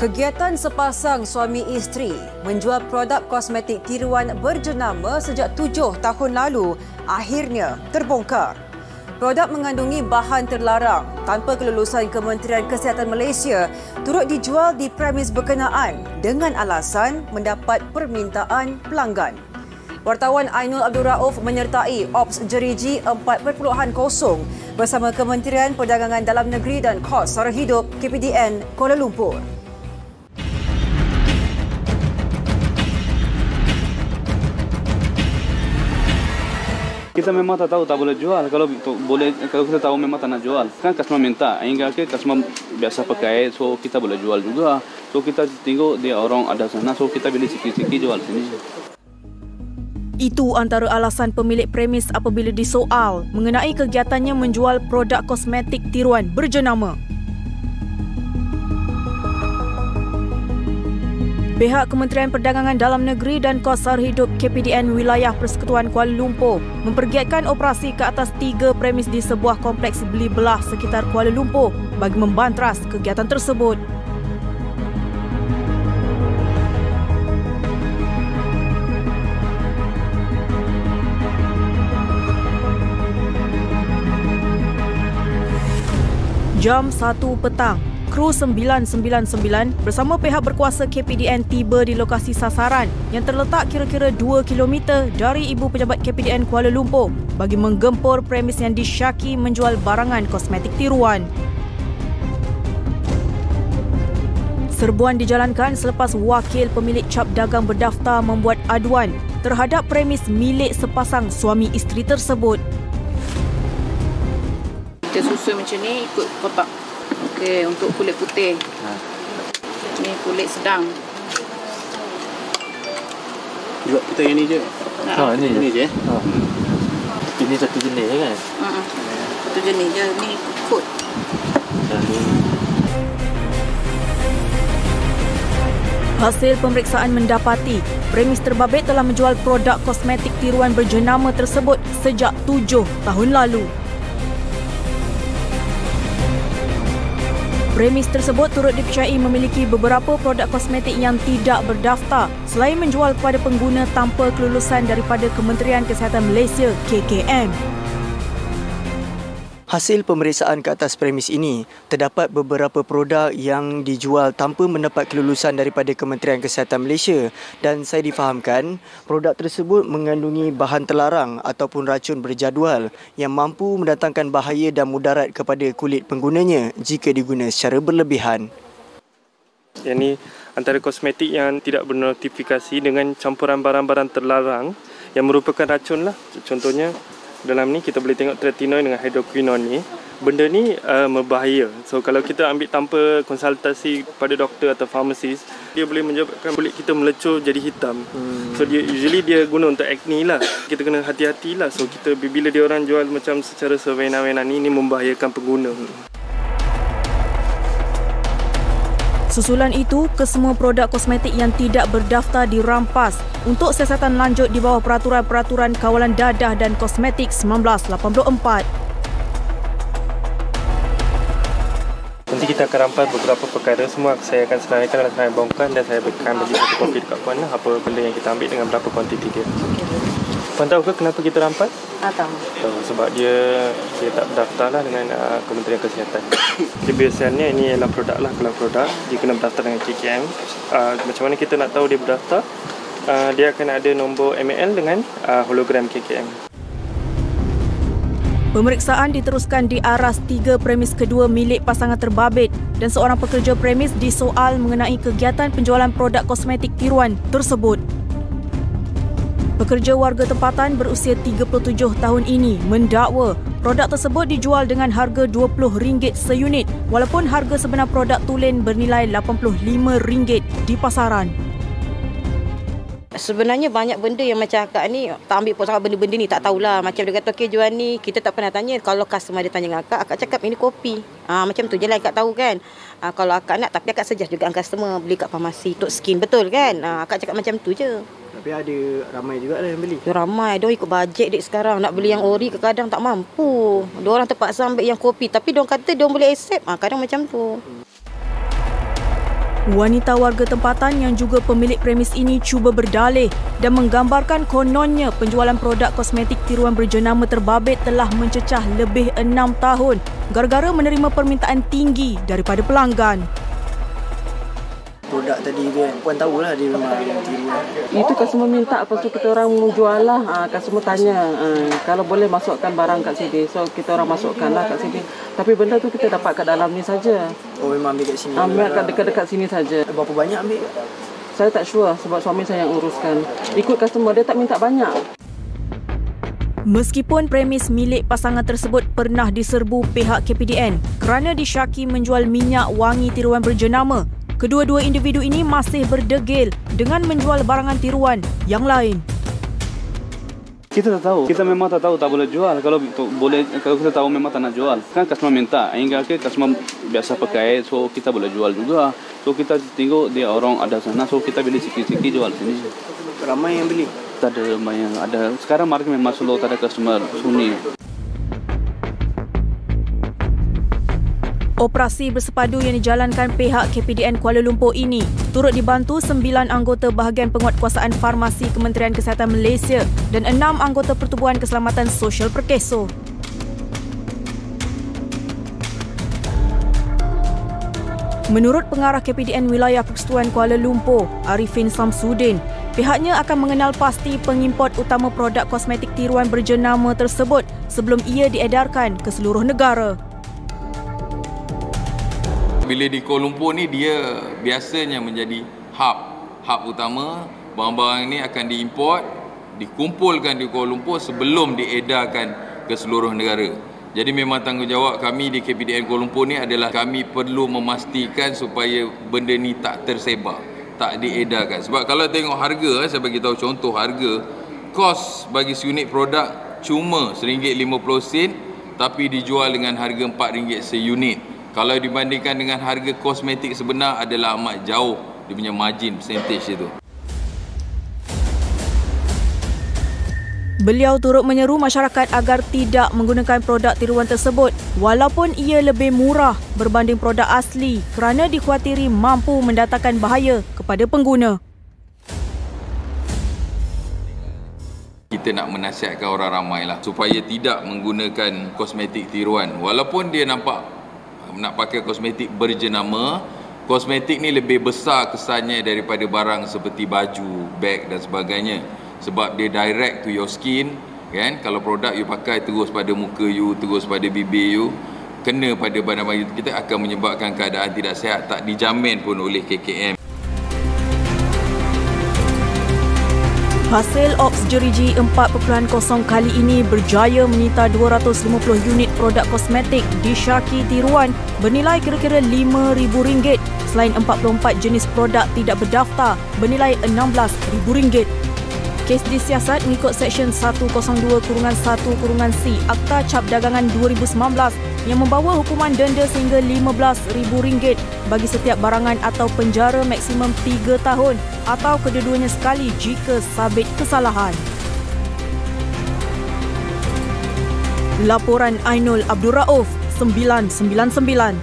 Kegiatan sepasang suami isteri menjual produk kosmetik tiruan berjenama sejak 7 tahun lalu akhirnya terbongkar. Produk mengandungi bahan terlarang tanpa kelulusan Kementerian Kesihatan Malaysia turut dijual di premis berkenaan dengan alasan mendapat permintaan pelanggan. Wartawan Ainul Abdul Rauf menyertai Ops Jeriji 4.0 bersama Kementerian Perdagangan Dalam Negeri dan Kos Sara Hidup KPDN Kuala Lumpur. Kita memang tak tahu tak boleh jual. Kalau kita tahu memang tak nak jual. Kan customer minta, hingga customer biasa pakai, so kita boleh jual juga. So kita tengok dia orang ada sana, so kita beli sikit-sikit jual sini. Itu antara alasan pemilik premis apabila disoal mengenai kegiatannya menjual produk kosmetik tiruan berjenama. Pihak Kementerian Perdagangan Dalam Negeri dan Kos Sara Hidup KPDN Wilayah Persekutuan Kuala Lumpur mempergiatkan operasi ke atas 3 premis di sebuah kompleks beli belah sekitar Kuala Lumpur bagi membantras kegiatan tersebut. Jam 1 petang, kru 999 bersama pihak berkuasa KPDN tiba di lokasi sasaran yang terletak kira-kira 2 km dari Ibu Pejabat KPDN Kuala Lumpur bagi menggempur premis yang disyaki menjual barangan kosmetik tiruan. Serbuan dijalankan selepas wakil pemilik cap dagang berdaftar membuat aduan terhadap premis milik sepasang suami isteri tersebut. Kita susun macam ni, ikut kotak. Okey, untuk kulit putih. Ni kulit sedang. Juga kita yang ni je. Ini je. Ini satu jenis kan? Satu jenis je. Ni kod. Hasil pemeriksaan mendapati premis terbabit telah menjual produk kosmetik tiruan berjenama tersebut sejak 7 tahun lalu. Premis tersebut turut dipercayai memiliki beberapa produk kosmetik yang tidak berdaftar selain menjual kepada pengguna tanpa kelulusan daripada Kementerian Kesihatan Malaysia KKM. Hasil pemeriksaan ke atas premis ini, terdapat beberapa produk yang dijual tanpa mendapat kelulusan daripada Kementerian Kesihatan Malaysia dan saya difahamkan produk tersebut mengandungi bahan terlarang ataupun racun berjadual yang mampu mendatangkan bahaya dan mudarat kepada kulit penggunanya jika diguna secara berlebihan. Yang ini antara kosmetik yang tidak bernotifikasi dengan campuran barang-barang terlarang yang merupakan racun lah. Contohnya dalam ni kita boleh tengok tretinoin dengan hydroquinone ni. Benda ni berbahaya. So kalau kita ambil tanpa konsultasi pada doktor atau farmasis, dia boleh menyebabkan kulit kita melecur jadi hitam. So usually dia guna untuk acne lah. Kita kena hati-hati lah. So kita bila dia orang jual macam secara sewenang-wenang ni membahayakan pengguna. Susulan itu, kesemua produk kosmetik yang tidak berdaftar dirampas untuk siasatan lanjut di bawah Peraturan-Peraturan Kawalan Dadah dan Kosmetik 1984. Nanti kita akan rampas beberapa perkara. Semua saya akan senaraikan dalam saya bongkar dan saya akan bagi satu kopi dekat puan lah, apa benda yang kita ambil dengan berapa kuantiti dia. Puan tahu ke kenapa kita rampas? Tahu. Sebab dia tak berdaftar lah dengan Kementerian Kesihatan. Dia biasanya ini ialah produk lah. Kalau produk dia kena berdaftar dengan KKM. Macam mana kita nak tahu dia berdaftar? Dia akan ada nombor ML dengan hologram KKM. Pemeriksaan diteruskan di aras 3 premis kedua milik pasangan terbabit dan seorang pekerja premis disoal mengenai kegiatan penjualan produk kosmetik tiruan tersebut. Pekerja warga tempatan berusia 37 tahun ini mendakwa produk tersebut dijual dengan harga RM20 seunit walaupun harga sebenar produk tulen bernilai RM85 di pasaran. Sebenarnya banyak benda yang macam akak ni tak ambil pun sangat benda-benda ni, tak tahulah. Macam dia kata okey jual ni, kita tak pernah tanya. Kalau customer dia tanya dengan akak cakap ini kopi. Macam tu je lah akak tahu kan. Kalau akak nak, tapi akak suggest juga customer beli kat farmasi untuk skin, betul kan? Akak cakap macam tu je. Tapi ada ramai juga lah yang beli. Ramai, dia ikut bajet dek sekarang. Nak beli yang ori kadang tak mampu. Diorang terpaksa ambil yang kopi, tapi diorang kata diorang boleh accept. Kadang macam tu. Wanita warga tempatan yang juga pemilik premis ini cuba berdalih dan menggambarkan kononnya penjualan produk kosmetik tiruan berjenama terbabit telah mencecah lebih 6 tahun gara-gara menerima permintaan tinggi daripada pelanggan. Produk tadi kan, puan tahulah dia memang tiruan. Itu customer minta, lepas tu kita orang jual lah. Customer tanya kalau boleh masukkan barang kat sini. So kita orang masukkan lah kat sini. Tapi benda tu kita dapat kat dalam ni saja. Oh, memang ambil kat sini? Ambil kat dekat-dekat sini saja. Berapa banyak ambil? Saya tak sure sebab suami saya yang uruskan. Ikut customer, dia tak minta banyak. Meskipun premis milik pasangan tersebut pernah diserbu pihak KPDN kerana disyaki menjual minyak wangi tiruan berjenama, kedua-dua individu ini masih berdegil dengan menjual barangan tiruan yang lain. Kita tak tahu. Kita memang tak tahu tak boleh jual. Kalau kita tahu memang tak nak jual. Kan customer minta. Hingga customer biasa pakai, so kita boleh jual juga. So kita tengok dia orang ada sana, so kita beli sikit-sikit jual sini. Ramai yang beli? Tak ada ramai yang ada. Sekarang market memang slow, tak ada customer sunyi. Operasi bersepadu yang dijalankan pihak KPDN Kuala Lumpur ini turut dibantu 9 anggota bahagian penguatkuasaan farmasi Kementerian Kesihatan Malaysia dan 6 anggota Pertubuhan Keselamatan Sosial Perkeso. Menurut pengarah KPDN Wilayah Persekutuan Kuala Lumpur, Arifin Samsudin, pihaknya akan mengenal pasti pengimport utama produk kosmetik tiruan berjenama tersebut sebelum ia diedarkan ke seluruh negara. Bila di Kuala Lumpur ni dia biasanya menjadi hub utama. Barang-barang ini akan diimport, dikumpulkan di Kuala Lumpur sebelum diedarkan ke seluruh negara. Jadi memang tanggungjawab kami di KPDN Kuala Lumpur ni adalah kami perlu memastikan supaya benda ni tak tersebar, tak diedarkan. Sebab kalau tengok harga, saya bagi tahu contoh harga, kos bagi seunit produk cuma RM1.50 tapi dijual dengan harga RM4 seunit. Kalau dibandingkan dengan harga kosmetik sebenar adalah amat jauh dia punya margin percentage itu. Beliau turut menyeru masyarakat agar tidak menggunakan produk tiruan tersebut walaupun ia lebih murah berbanding produk asli kerana dikhawatiri mampu mendatangkan bahaya kepada pengguna. Kita nak menasihatkan orang ramai lah supaya tidak menggunakan kosmetik tiruan. Walaupun dia nampak nak pakai kosmetik berjenama, kosmetik ni lebih besar kesannya daripada barang seperti baju, beg dan sebagainya. Sebab dia direct to your skin, kan? Kalau produk you pakai terus pada muka you, terus pada bibir you, kena pada badan kita akan menyebabkan keadaan tidak sihat, tak dijamin pun oleh KKM. Hasil Ops Jeriji 4.0 kali ini berjaya menyita 250 unit produk kosmetik disyaki tiruan bernilai kira-kira RM5,000 selain 44 jenis produk tidak berdaftar bernilai RM16,000. Kes disiasat mengikut Seksyen 102-1-C Akta Cap Dagangan 2019 yang membawa hukuman denda sehingga RM15,000 bagi setiap barangan atau penjara maksimum 3 tahun atau kedua-duanya sekali jika sabit kesalahan. Laporan Ainul Abdul Rauf, 999.